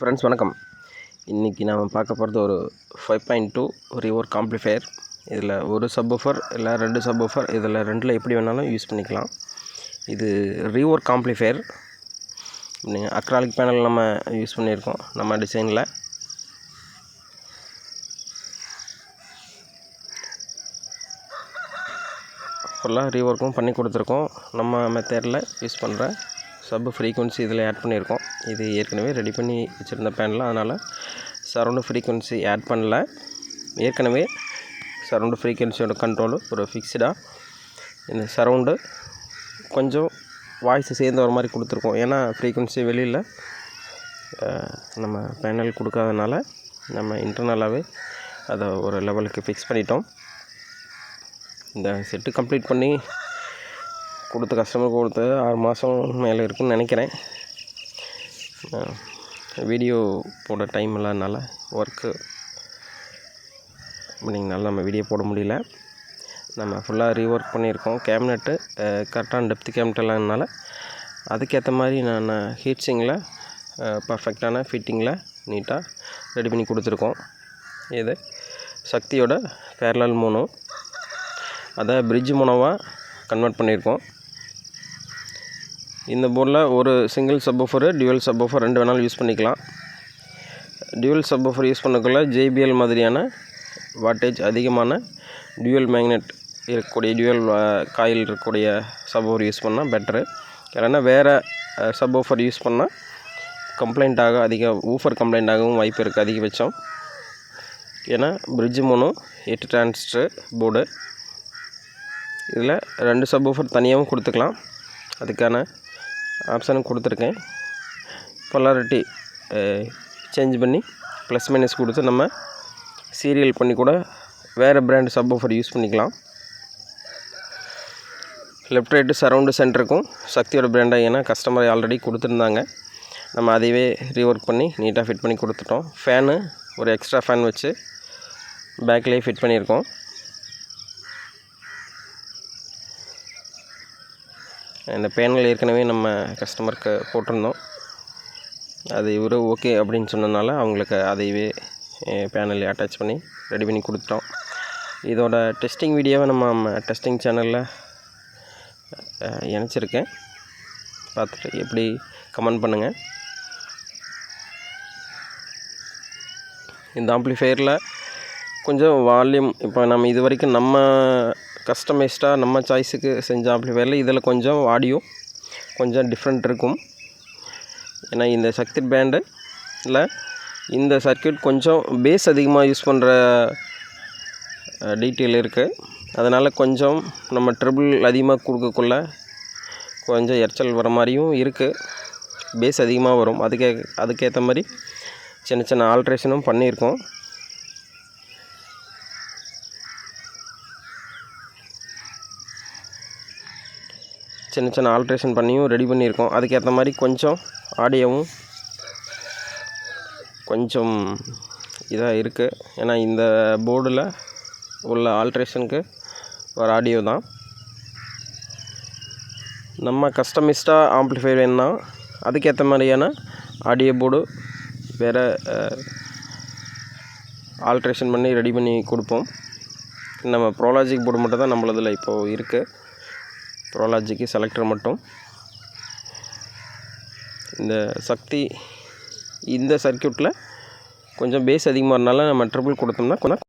Friends வணக்கம். இன்றைக்கி நாம் பார்க்க போகிறது ஒரு 5.2 REWORK ஆம்ப்ளிஃபையர். இதில் ஒரு சப்வூஃபர் இல்லை 2 சப்வூஃபர், இதில் 2ல் எப்படி வேணாலும் யூஸ் பண்ணிக்கலாம். இது REWORK ஆம்ப்ளிஃபையர். அக்ராலிக் பேனல் நம்ம யூஸ் பண்ணியிருக்கோம் நம்ம டிசைனில். ஃபுல்லாக ரீஒர்க்கும் பண்ணி கொடுத்துருக்கோம். நம்ம மெத்தடில் யூஸ் பண்ணுற சப் ஃப்ரீக்வன்சி இதில் ஆட் பண்ணியிருக்கோம். இது ஏற்கனவே ரெடி பண்ணி வச்சுருந்த பேனல், அதனால் சரௌண்டு ஃப்ரீக்வன்சி ஆட் பண்ணல. ஏற்கனவே சரௌண்டு ஃப்ரீக்வன்சியோட கண்ட்ரோலு ஒரு ஃபிக்ஸ்டாக இந்த சரௌண்டு கொஞ்சம் வாய்ஸ் சேர்ந்து வர மாதிரி கொடுத்துருக்கோம். ஏன்னா ஃப்ரீக்வன்சி வெளியில் நம்ம பேனல் கொடுக்காதனால நம்ம இன்டர்னலாகவே அதை ஒரு லெவலுக்கு ஃபிக்ஸ் பண்ணிட்டோம். இந்த செட்டு கம்ப்ளீட் பண்ணி கொடுத்த கஸ்டமருக்கு கொடுத்து 6 மாதம் மேலே இருக்குன்னு நினைக்கிறேன். வீடியோ போட டைம் இல்லாதனால ஒர்க்கு அப்படிங்கனால நம்ம வீடியோ போட முடியல. நம்ம ஃபுல்லாக ரீஒர்க் பண்ணியிருக்கோம். கேபினெட்டு கரெக்டான டெப்த் கேபினெட் இல்லாதனால அதுக்கேற்ற மாதிரி நான் ஹீட்ஸிங்கில் பர்ஃபெக்டான ஃபிட்டிங்கில் நீட்டாக ரெடி பண்ணி கொடுத்துருக்கோம். இது சக்தியோட பேரலல் மோனோ, அதை பிரிட்ஜ் மோனோவாக கன்வெர்ட் பண்ணியிருக்கோம். இந்த போர்டில் ஒரு சிங்கிள் சப்வூஃபர், டியூவல் சப்வூஃபர் 2 வேணாலும் யூஸ் பண்ணிக்கலாம். டியூவல் சப்வூஃபர் யூஸ் பண்ணக்குள்ள JBL மாதிரியான வாட்டேஜ் அதிகமான டியூவல் மேக்னெட் இருக்கக்கூடிய டியூவல் காயில் இருக்கக்கூடிய சப்வூஃபர் யூஸ் பண்ணால் பெட்ரு. இல்லைன்னா வேறு சப்வூஃபர் யூஸ் பண்ணால் கம்ப்ளைண்ட் ஆக ஊஃபர் கம்ப்ளைண்ட் ஆகவும் வாய்ப்பு இருக்குது அதிகபட்சம். ஏன்னா பிரிட்ஜ் மோனோ 8 டிரான்சிஸ்டர் போர்டு. இதில் 2 சப்வூஃபர் தனியாகவும் கொடுத்துக்கலாம். அதுக்கான ஆப்ஷனும் கொடுத்துருக்கேன். பொலாரிட்டி சேஞ்ச் பண்ணி ப்ளஸ் மைனஸ் கொடுத்து நம்ம சீரியல் பண்ணி கூட வேறு பிராண்ட் சப்வூஃபர் யூஸ் பண்ணிக்கலாம். லெஃப்ட் ரைட்டு சரௌண்டு சென்டருக்கும் சக்தியோட பிராண்டாக, ஏன்னா கஸ்டமர் ஆல்ரெடி கொடுத்துருந்தாங்க. நம்ம அதையவே ரீஒர்க் பண்ணி நீட்டாக ஃபிட் பண்ணி கொடுத்துட்டோம். ஃபேனு ஒரு எக்ஸ்ட்ரா ஃபேன் வச்சு பேக்லேயே ஃபிட் பண்ணியிருக்கோம். இந்த பேனல் ஏற்கனவே நம்ம கஸ்டமருக்கு போட்டிருந்தோம். அது இவர் ஓகே அப்படின்னு சொன்னதுனால அவங்களுக்கு அதையவே பேனல் அட்டாச் பண்ணி ரெடி பண்ணி கொடுத்துட்டோம். இதோட டெஸ்டிங் வீடியோவை நம்ம டெஸ்டிங் சேனலில் இணைச்சிருக்கேன். பார்த்துட்டு எப்படி கமெண்ட் பண்ணுங்கள். இந்த ஆம்ப்ளிஃபையரில் கொஞ்சம் வால்யூம், இப்போ நம்ம இது வரைக்கும் நம்ம கஸ்டமைஸ்டாக நம்ம சாய்ஸுக்கு செஞ்ச ஆம்ப்ளிஃபையரில் இதில் கொஞ்சம் ஆடியோ கொஞ்சம் டிஃப்ரெண்ட் இருக்கும். ஏன்னா இந்த சக்தி பேண்டில் இந்த சர்க்யூட் கொஞ்சம் பேஸ் அதிகமாக யூஸ் பண்ணுற டீட்டெயில் இருக்குது. அதனால் கொஞ்சம் நம்ம ட்ரிபிள் அதிகமாக கொடுக்கக்குள்ள கொஞ்சம் எரிச்சல் வர மாதிரியும் இருக்குது. பேஸ் அதிகமாக வரும். அதுக்கேற்ற மாதிரி சின்ன சின்ன ஆல்ட்ரேஷனும் பண்ணியிருக்கோம். சின்ன சின்ன ஆல்ட்ரேஷன் பண்ணியும் ரெடி பண்ணியிருக்கோம். அதுக்கேற்ற மாதிரி கொஞ்சம் ஆடியோவும் கொஞ்சம் இதாக இருக்குது. ஏன்னா இந்த போர்டில் உள்ள ஆல்ட்ரேஷனுக்கு ஒரு ஆடியோ தான். நம்ம கஸ்டமைஸ்டாக ஆம்ப்ளிஃபையர் வேணுன்னா அதுக்கேற்ற மாதிரியான ஆடியோ போர்டு வேறு ஆல்ட்ரேஷன் பண்ணி ரெடி பண்ணி கொடுப்போம். நம்ம ப்ரோலாஜிக் போர்டு மட்டும் தான் நம்மளதில் இப்போது இருக்குது. ப்ரோலாஜிக்கு செலக்டர் மட்டும். இந்த சக்தி இந்த சர்க்யூட்டில் கொஞ்சம் பேஸ் அதிகமாக இருந்தாலும் நம்ம ட்ரிபிள் கொடுத்தோம்னா கொஞ்சம்